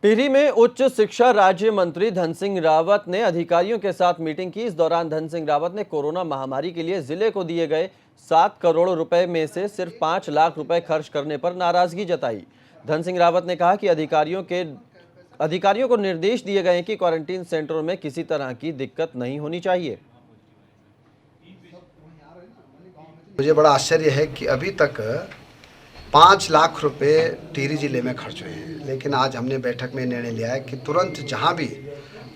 टिहरी में उच्च शिक्षा राज्य मंत्री धन सिंह रावत ने अधिकारियों के साथ मीटिंग की। इस दौरान धन सिंह रावत ने कोरोना महामारी के लिए जिले को दिए गए 7 करोड़ रुपए में से सिर्फ 5 लाख रुपए खर्च करने पर नाराजगी जताई। धन सिंह रावत ने कहा कि अधिकारियों को निर्देश दिए गए हैं कि क्वारंटीन सेंटरों में किसी तरह की दिक्कत नहीं होनी चाहिए। मुझे बड़ा आश्चर्य है कि अभी तक 5 लाख रुपए टिहरी जिले में खर्च हुए हैं, लेकिन आज हमने बैठक में निर्णय लिया है कि तुरंत जहां भी,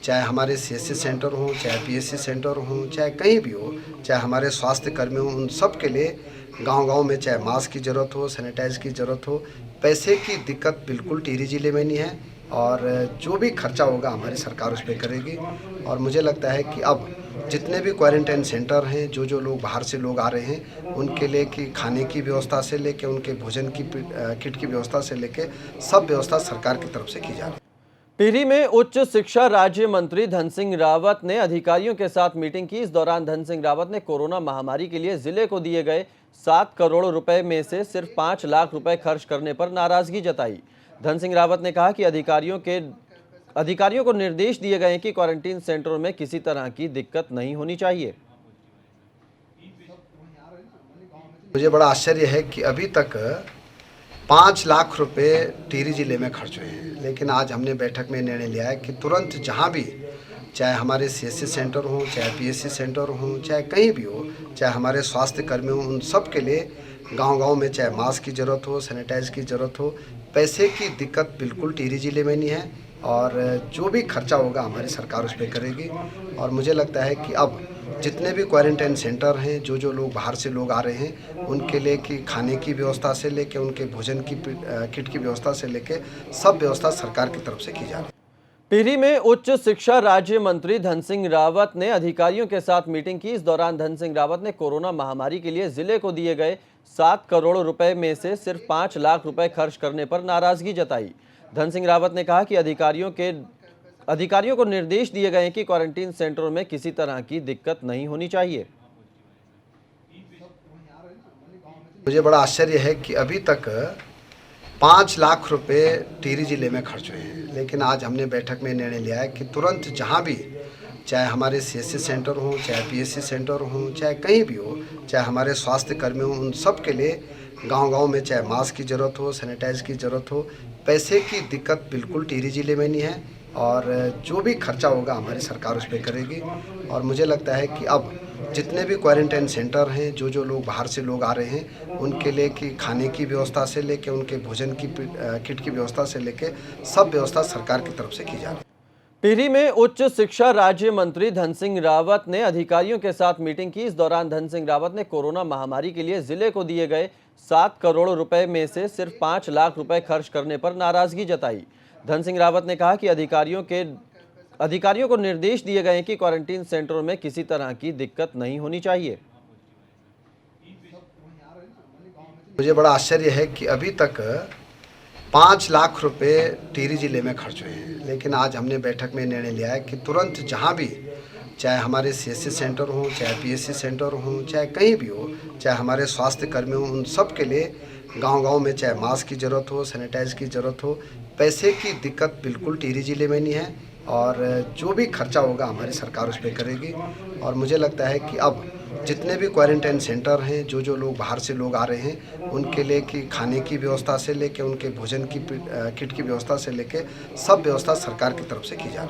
चाहे हमारे सीएससी सेंटर हों, चाहे पीएससी सेंटर हों, चाहे कहीं भी हो, चाहे हमारे स्वास्थ्य कर्मी हों, उन सब के लिए गांव-गांव में चाहे मास्क की ज़रूरत हो, सैनिटाइज की ज़रूरत हो, पैसे की दिक्कत बिल्कुल टिहरी जिले में नहीं है। और जो भी खर्चा होगा हमारी सरकार उस पे करेगी। और मुझे लगता है कि अब जितने भी क्वारंटाइन सेंटर हैं, जो लोग बाहर से लोग आ रहे हैं, उनके लिए कि खाने की व्यवस्था से लेके उनके भोजन की किट की व्यवस्था से लेके सब व्यवस्था सरकार की तरफ से की जा रही है। टिहरी में उच्च शिक्षा राज्य मंत्री धन सिंह रावत ने अधिकारियों के साथ मीटिंग की। इस दौरान धन सिंह रावत ने कोरोना महामारी के लिए जिले को दिए गए 7 करोड़ रुपए में से सिर्फ 5 लाख रुपए खर्च करने पर नाराजगी जताई। धन सिंह रावत ने कहा कि अधिकारियों को निर्देश दिए गए हैं कि क्वारंटीन सेंटरों में किसी तरह की दिक्कत नहीं होनी चाहिए। मुझे बड़ा आश्चर्य है कि अभी तक 5 लाख रुपए टिहरी जिले में खर्च हुए हैं, लेकिन आज हमने बैठक में निर्णय लिया है कि तुरंत जहां भी, चाहे हमारे सीएससी सेंटर हों, चाहे पीएससी सेंटर हों, चाहे कहीं भी हो, चाहे हमारे स्वास्थ्य कर्मी हों, उन सब के लिए गांव-गांव में चाहे मास्क की ज़रूरत हो, सैनिटाइज की ज़रूरत हो, पैसे की दिक्कत बिल्कुल टिहरी जिले में नहीं है। और जो भी खर्चा होगा हमारी सरकार उस पे करेगी। और मुझे लगता है कि अब जितने भी क्वारंटाइन सेंटर हैं, जो लोग बाहर से लोग आ रहे हैं, उनके लिए कि खाने की व्यवस्था से लेके उनके भोजन की किट की व्यवस्था से लेके सब व्यवस्था सरकार की तरफ से की जा रही है। टिहरी में उच्च शिक्षा राज्य मंत्री धन सिंह रावत ने अधिकारियों के साथ मीटिंग की। इस दौरान धन सिंह रावत ने कोरोना महामारी के लिए जिले को दिए गए 7 करोड़ रुपए में से सिर्फ 5 लाख रुपए खर्च करने पर नाराजगी जताई। धन सिंह रावत ने कहा कि अधिकारियों को निर्देश दिए गए हैं कि क्वारंटीन सेंटरों में किसी तरह की दिक्कत नहीं होनी चाहिए। मुझे बड़ा आश्चर्य है कि अभी तक 5 लाख रुपए टिहरी जिले में खर्च हुए हैं, लेकिन आज हमने बैठक में निर्णय लिया है कि तुरंत जहां भी, चाहे हमारे सीएससी सेंटर हों, चाहे पीएससी सेंटर हों, चाहे कहीं भी हो, चाहे हमारे स्वास्थ्य कर्मी हों, उन सब के लिए गांव-गांव में चाहे मास्क की ज़रूरत हो, सैनिटाइज की ज़रूरत हो, पैसे की दिक्कत बिल्कुल टिहरी जिले में नहीं है। और जो भी खर्चा होगा हमारी सरकार उस पे करेगी। और मुझे लगता है कि अब जितने भी क्वारंटाइन सेंटर हैं, जो लोग बाहर से लोग आ रहे हैं, उनके लिए कि खाने की व्यवस्था से लेके उनके भोजन की किट की व्यवस्था से लेके सब व्यवस्था सरकार की तरफ से की जा रही है। टिहरी में उच्च शिक्षा राज्य मंत्री धन सिंह रावत ने अधिकारियों के साथ मीटिंग की। इस दौरान धन सिंह रावत ने कोरोना महामारी के लिए जिले को दिए गए 7 करोड़ रुपए में से सिर्फ 5 लाख रुपए खर्च करने पर नाराजगी जताई। धन सिंह रावत ने कहा कि अधिकारियों को निर्देश दिए गए हैं कि क्वारंटीन सेंटरों में किसी तरह की दिक्कत नहीं होनी चाहिए। मुझे बड़ा आश्चर्य है कि अभी तक 5 लाख रुपए टिहरी जिले में खर्च हुए हैं, लेकिन आज हमने बैठक में निर्णय लिया है कि तुरंत जहां भी, चाहे हमारे सीएससी सेंटर हों, चाहे पीएससी सेंटर हों, चाहे कहीं भी हो, चाहे हमारे स्वास्थ्य कर्मी हों, उन सब के लिए गांव-गांव में चाहे मास्क की ज़रूरत हो, सैनिटाइज की ज़रूरत हो, पैसे की दिक्कत बिल्कुल टिहरी जिले में नहीं है। और जो भी खर्चा होगा हमारी सरकार उस पे करेगी। और मुझे लगता है कि अब जितने भी क्वारंटाइन सेंटर हैं, जो लोग बाहर से लोग आ रहे हैं, उनके लिए कि खाने की व्यवस्था से लेके उनके भोजन की किट की व्यवस्था से लेके सब व्यवस्था सरकार की तरफ से की जा रही है।